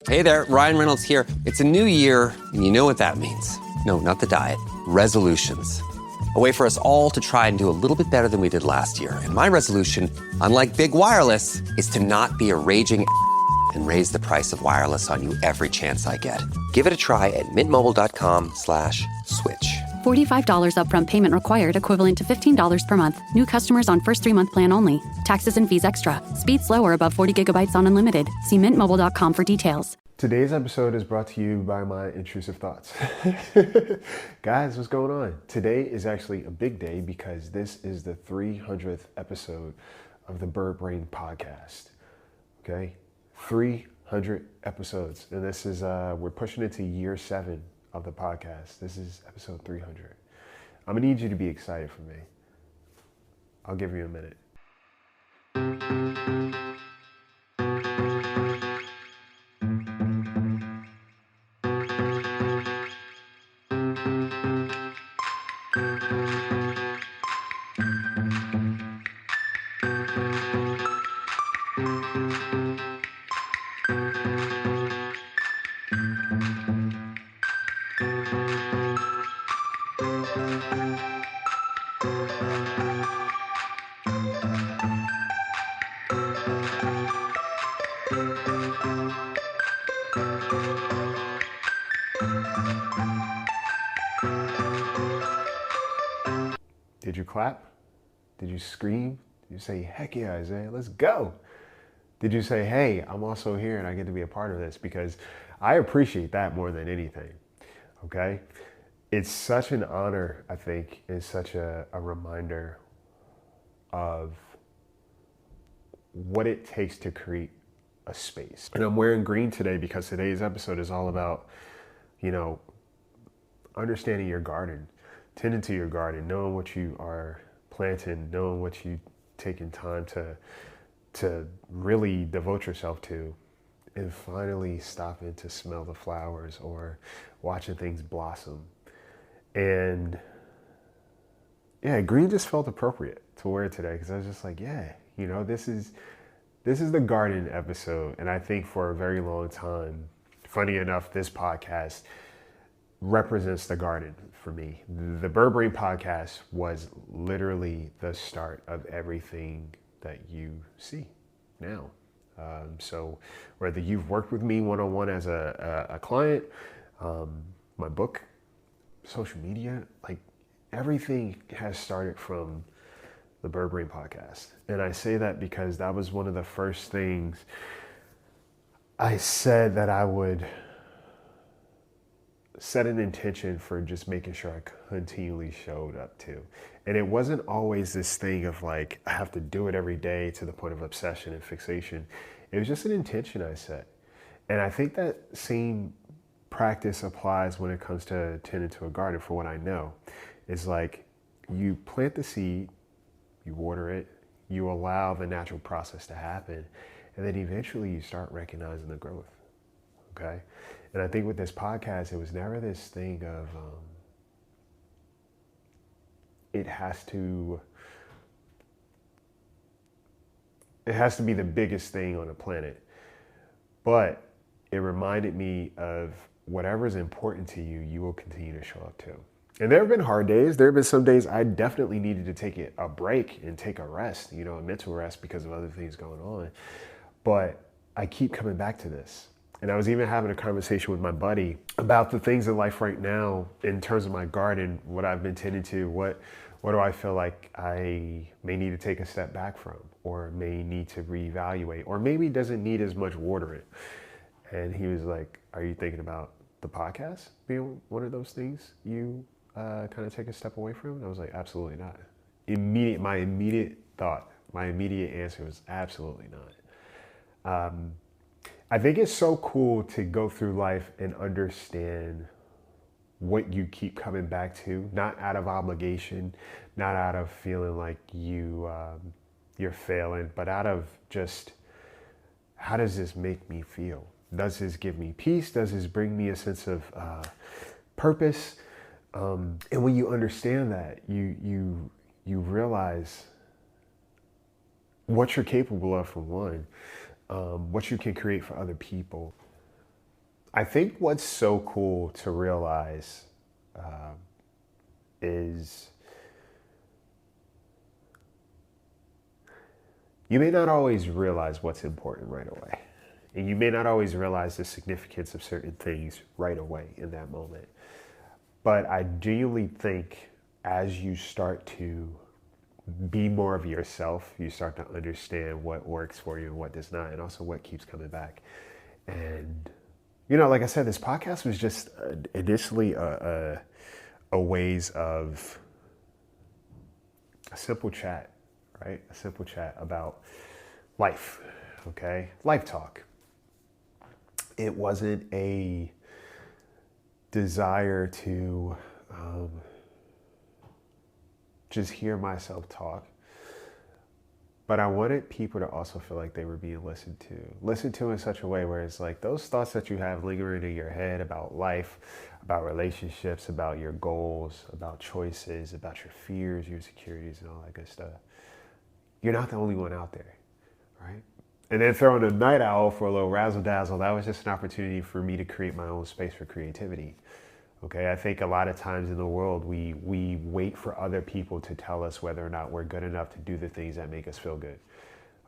Hey there, Ryan Reynolds here. It's a new year, and you know what that means. No, not the diet. Resolutions. A way for us all to try and do a little bit better than we did last year. And my resolution, unlike big wireless, is to not be a raging and raise the price of wireless on you every chance I get. Give it a try at mintmobile.com/switch. $45 upfront payment required, equivalent to $15 per month. New customers on first 3-month plan only. Taxes and fees extra. Speed slower above 40 gigabytes on unlimited. See mintmobile.com for details. Today's episode is brought to you by my intrusive thoughts. Guys, what's going on? Today is actually a big day because this is the 300th episode of the Bird Brain podcast. Okay? 300 episodes. And this is, we're pushing into year 7 of the podcast. This is episode 300. I'm gonna need you to be excited for me. I'll give you a minute. Did you clap? Did you scream? Did you say, heck yeah, Isaiah, let's go? Did you say, hey, I'm also here and I get to be a part of this? Because I appreciate that more than anything, okay? It's such an honor, I think, and such a reminder of what it takes to create a space. And I'm wearing green today because today's episode is all about, understanding your garden, tending to your garden, knowing what you are planting, knowing what you taking time to really devote yourself to, and finally stopping to smell the flowers or watching things blossom. And yeah, green just felt appropriate to wear today because I was just like, yeah, this is the garden episode. And I think for a very long time, funny enough, this podcast represents the garden for me. The Bird Brain podcast was literally the start of everything that you see now. So whether you've worked with me one-on-one as a client, my book, social media, like everything has started from the Bird Brain podcast. And I say that because that was one of the first things I said that I would set an intention for just making sure I continually showed up to. And it wasn't always this thing of like, I have to do it every day to the point of obsession and fixation. It was just an intention I set. And I think that same practice applies when it comes to tending to a garden. For what I know, it's like you plant the seed, you water it, you allow the natural process to happen, and then eventually you start recognizing the growth, okay? And I think with this podcast, it was never this thing of, it has to be the biggest thing on the planet. But it reminded me of whatever is important to you, you will continue to show up to. And there have been hard days. There have been some days I definitely needed to take a break and take a rest, a mental rest because of other things going on. But I keep coming back to this. And I was even having a conversation with my buddy about the things in life right now in terms of my garden, what I've been tending to, what do I feel like I may need to take a step back from, or may need to reevaluate, or maybe doesn't need as much watering. And he was like, are you thinking about the podcast being one of those things you kind of take a step away from? And I was like, absolutely not. My immediate answer was absolutely not. I think it's so cool to go through life and understand what you keep coming back to, not out of obligation, not out of feeling like you're failing, but out of just, how does this make me feel? Does this give me peace? Does this bring me a sense of purpose? And when you understand that, you realize what you're capable of, for one, what you can create for other people. I think what's so cool to realize is you may not always realize what's important right away. And you may not always realize the significance of certain things right away in that moment. But I genuinely think as you start to be more of yourself, you start to understand what works for you and what does not, and also what keeps coming back. And, you know, like I said, this podcast was just initially a ways of a simple chat, right? A simple chat about life, okay? Life talk. It wasn't a desire to just hear myself talk, but I wanted people to also feel like they were being listened to in such a way where it's like those thoughts that you have lingering in your head about life, about relationships, about your goals, about choices, about your fears, your insecurities, and all that good stuff. You're not the only one out there, right? And then throwing a night owl for a little razzle dazzle, that was just an opportunity for me to create my own space for creativity. Okay, I think a lot of times in the world, we wait for other people to tell us whether or not we're good enough to do the things that make us feel good.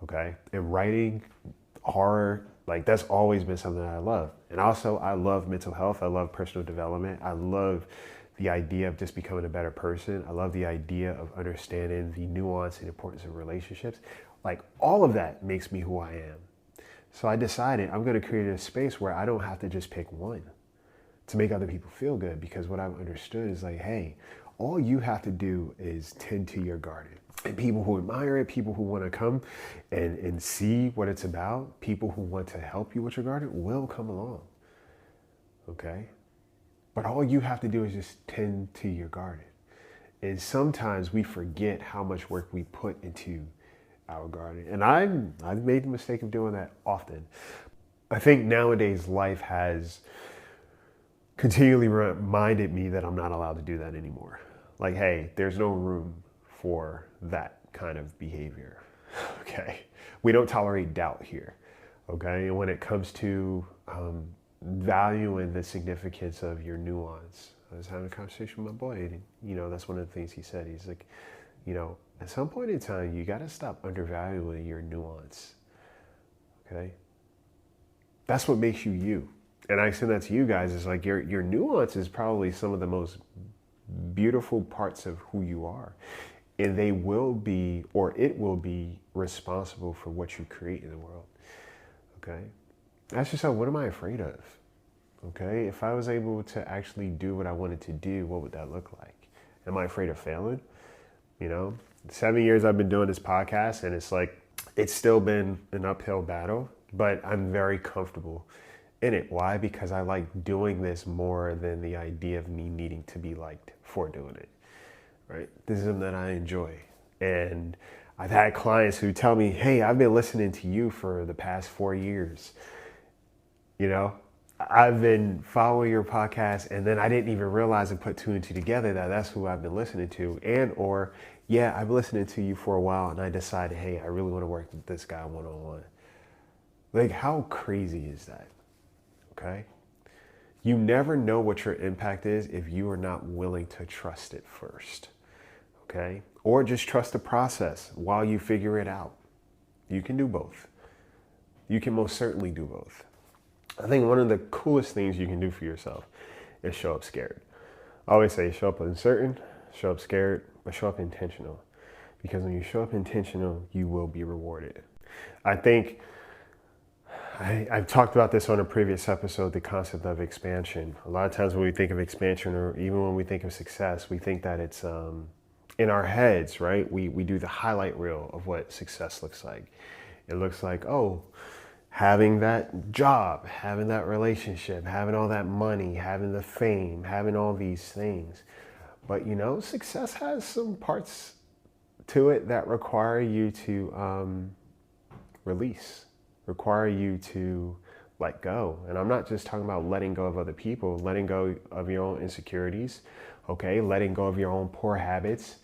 Okay, and writing, horror, like that's always been something that I love. And also I love mental health. I love personal development. I love the idea of just becoming a better person. I love the idea of understanding the nuance and importance of relationships. Like all of that makes me who I am. So I decided I'm going to create a space where I don't have to just pick one to make other people feel good, because what I've understood is like, hey, all you have to do is tend to your garden. And people who admire it, people who want to come and see what it's about, people who want to help you with your garden will come along, okay? But all you have to do is just tend to your garden. And sometimes we forget how much work we put into our garden. And I've made the mistake of doing that often. I think nowadays life has continually reminded me that I'm not allowed to do that anymore. Like, hey, there's no room for that kind of behavior, okay? We don't tolerate doubt here, okay? And when it comes to valuing the significance of your nuance, I was having a conversation with my boy, and, you know, that's one of the things he said. He's like, you know, at some point in time, you gotta stop undervaluing your nuance, okay? That's what makes you you. And I send that to you guys, is like your nuance is probably some of the most beautiful parts of who you are. And they will be, or it will be, responsible for what you create in the world, okay? Ask yourself, what am I afraid of, okay? If I was able to actually do what I wanted to do, what would that look like? Am I afraid of failing? You know, 7 years I've been doing this podcast, and it's like, it's still been an uphill battle, but I'm very comfortable in it. Why? Because I like doing this more than the idea of me needing to be liked for doing it, right? This is something that I enjoy. And I've had clients who tell me, hey, I've been listening to you for the past 4 years. You know, I've been following your podcast, and then I didn't even realize and put two and two together that that's who I've been listening to. And, or, yeah, I've been listening to you for a while, and I decided, hey, I really want to work with this guy one-on-one. Like, how crazy is that? Okay? You never know what your impact is if you are not willing to trust it first. Okay? Or just trust the process while you figure it out. You can do both. You can most certainly do both. I think one of the coolest things you can do for yourself is show up scared. I always say show up uncertain, show up scared, but show up intentional. Because when you show up intentional, you will be rewarded. I think I've talked about this on a previous episode, the concept of expansion. A lot of times when we think of expansion, or even when we think of success, we think that it's in our heads, right? We do the highlight reel of what success looks like. It looks like, oh, having that job, having that relationship, having all that money, having the fame, having all these things. But, you know, success has some parts to it that require you to release, require you to let go. And I'm not just talking about letting go of other people, letting go of your own insecurities, okay? Letting go of your own poor habits,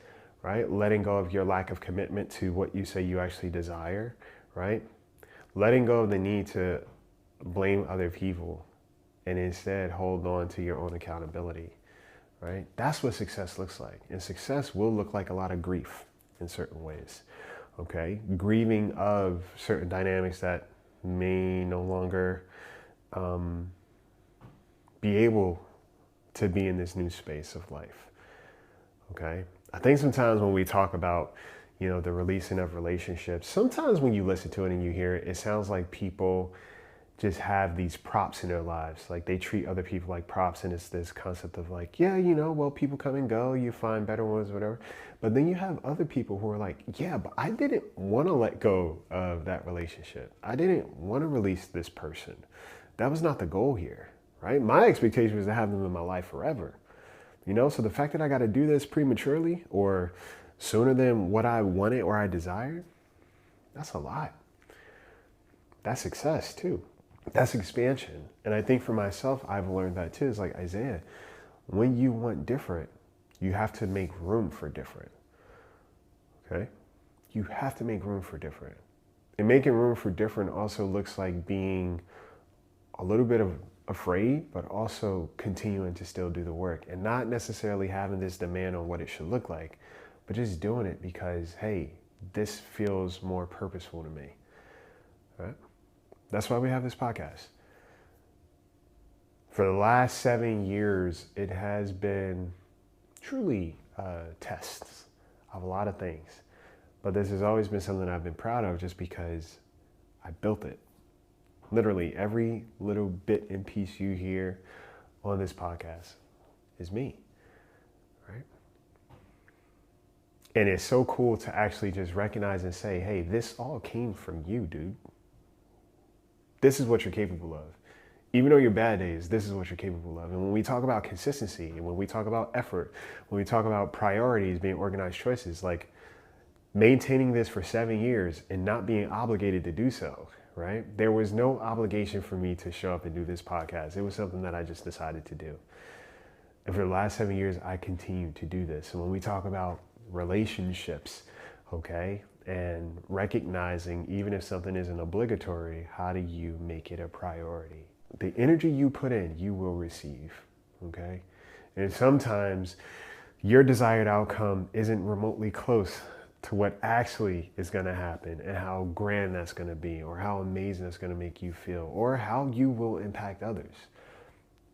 right? Letting go of your lack of commitment to what you say you actually desire, right? Letting go of the need to blame other people and instead hold on to your own accountability, right? That's what success looks like. And success will look like a lot of grief in certain ways, okay? Grieving of certain dynamics that may no longer be able to be in this new space of life, okay? I think sometimes when we talk about, the releasing of relationships, sometimes when you listen to it and you hear it, it sounds like people just have these props in their lives. Like they treat other people like props, and it's this concept of like, yeah, well, people come and go, you find better ones, whatever. But then you have other people who are like, yeah, but I didn't want to let go of that relationship. I didn't want to release this person. That was not the goal here, right? My expectation was to have them in my life forever. So the fact that I got to do this prematurely or sooner than what I wanted or I desired, that's a lot. That's success too. That's expansion. And I think for myself, I've learned that too. It's like, Isaiah, when you want different, you have to make room for different. Okay? You have to make room for different. And making room for different also looks like being a little bit afraid, but also continuing to still do the work and not necessarily having this demand on what it should look like, but just doing it because, hey, this feels more purposeful to me. Right? That's why we have this podcast. For the last 7 years, it has been truly tests of a lot of things. But this has always been something I've been proud of just because I built it. Literally every little bit and piece you hear on this podcast is me, right? And it's so cool to actually just recognize and say, hey, this all came from you, dude. This is what you're capable of. Even though your bad days, this is what you're capable of. And when we talk about consistency, and when we talk about effort, when we talk about priorities, being organized choices, like maintaining this for 7 years and not being obligated to do so, right? There was no obligation for me to show up and do this podcast. It was something that I just decided to do. And for the last 7 years, I continue to do this. And when we talk about relationships, okay, and recognizing even if something isn't obligatory, how do you make it a priority? The energy you put in, you will receive, okay? And sometimes your desired outcome isn't remotely close to what actually is going to happen and how grand that's going to be or how amazing that's going to make you feel or how you will impact others.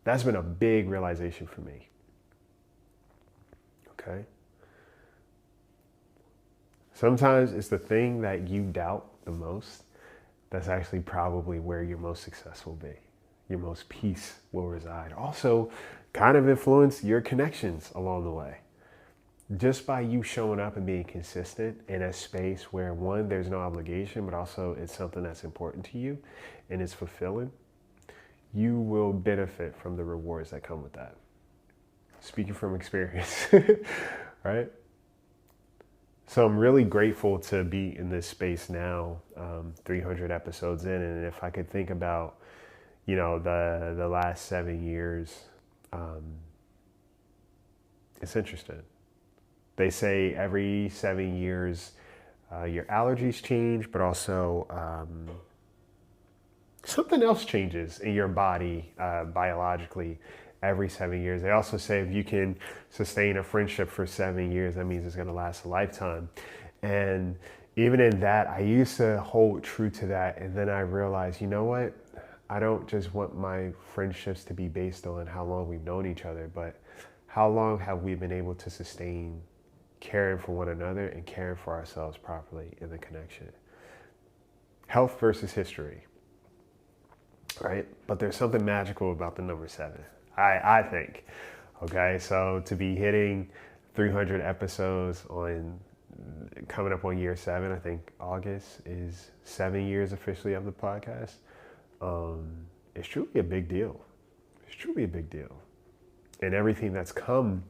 That's been a big realization for me, okay? Sometimes it's the thing that you doubt the most that's actually probably where your most success will be. Your most peace will reside. Also, kind of influence your connections along the way. Just by you showing up and being consistent in a space where, one, there's no obligation, but also it's something that's important to you and it's fulfilling, you will benefit from the rewards that come with that. Speaking from experience, right? So I'm really grateful to be in this space now, 300 episodes in. And if I could think about, the last 7 years, it's interesting. They say every 7 years, your allergies change, but also something else changes in your body biologically every 7 years. They also say if you can sustain a friendship for 7 years, that means it's going to last a lifetime. And even in that, I used to hold true to that. And then I realized, you know what? I don't just want my friendships to be based on how long we've known each other, but how long have we been able to sustain caring for one another and caring for ourselves properly in the connection. Health versus history, right? But there's something magical about the number 7, I think. Okay, so to be hitting 300 episodes on coming up on year 7, I think August is 7 years officially of the podcast. It's truly a big deal. It's truly a big deal. And everything that's come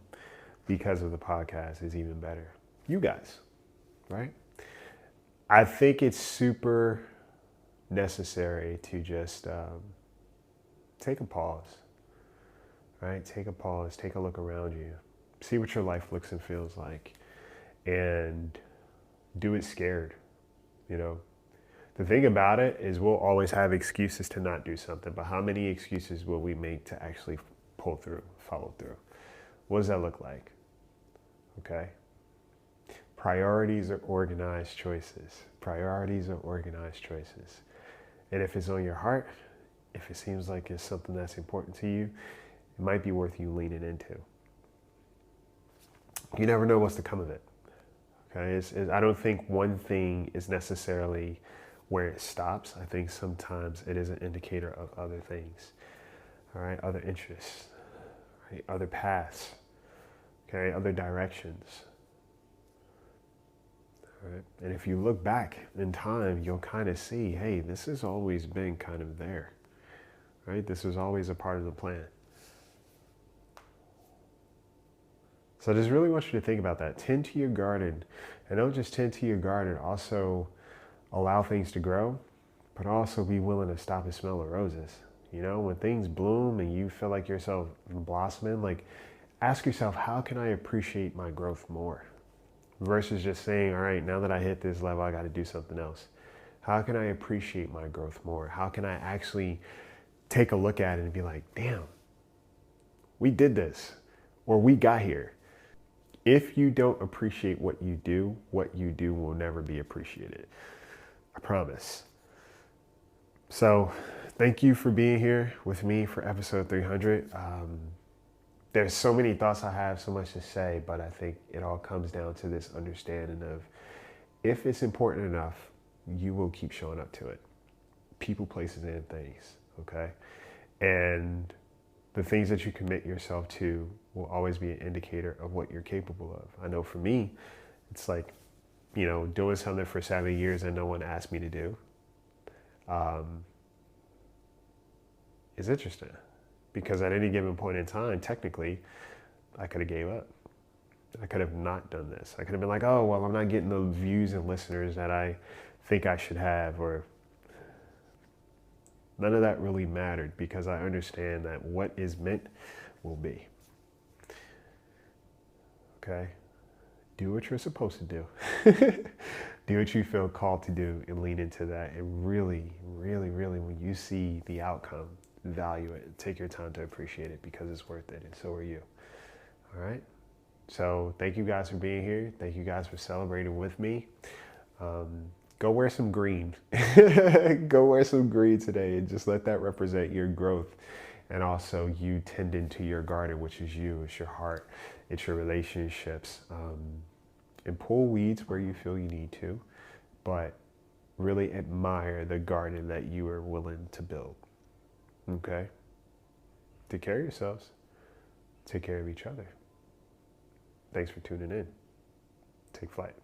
because of the podcast is even better. You guys, right? I think it's super necessary to just take a pause, right? Take a pause, take a look around you, see what your life looks and feels like, and do it scared, The thing about it is we'll always have excuses to not do something, but how many excuses will we make to actually pull through, follow through? What does that look like? Okay? Priorities are organized choices. Priorities are organized choices. And if it's on your heart, if it seems like it's something that's important to you, it might be worth you leaning into. You never know what's to come of it. Okay? I don't think one thing is necessarily where it stops. I think sometimes it is an indicator of other things. All right? Other interests, right? Other paths, okay? Other directions. All right? And if you look back in time, you'll kind of see, hey, this has always been kind of there. Right? This was always a part of the plan. So I just really want you to think about that. Tend to your garden. And don't just tend to your garden, also allow things to grow, but also be willing to stop and smell the roses. You know, when things bloom and you feel like yourself blossoming, like ask yourself, how can I appreciate my growth more? Versus just saying, all right, now that I hit this level, I got to do something else. How can I appreciate my growth more? How can I actually take a look at it and be like, damn, we did this, or we got here. If you don't appreciate what you do will never be appreciated. I promise. So thank you for being here with me for episode 300. There's so many thoughts I have, so much to say, but I think it all comes down to this understanding of if it's important enough, you will keep showing up to it. People, places, and things, okay? And the things that you commit yourself to will always be an indicator of what you're capable of. I know for me, it's like, you know, doing something for 7 years and no one asked me to do is interesting, because at any given point in time, technically, I could have gave up. I could have not done this. I could have been like, oh, well, I'm not getting the views and listeners that I think I should have, or none of that really mattered, because I understand that what is meant will be. Okay? Do what you're supposed to do. Do what you feel called to do and lean into that. And really, really, really, when you see the outcome, value it. Take your time to appreciate it, because it's worth it, and so are you. All right? So thank you guys for being here. Thank you guys for celebrating with me. Go wear some green. Go wear some green today, and just let that represent your growth, and also you tending to your garden, which is you. It's your heart. It's your relationships. And pull weeds where you feel you need to, but really admire the garden that you are willing to build. Okay? Take care of yourselves. Take care of each other. Thanks for tuning in. Take flight.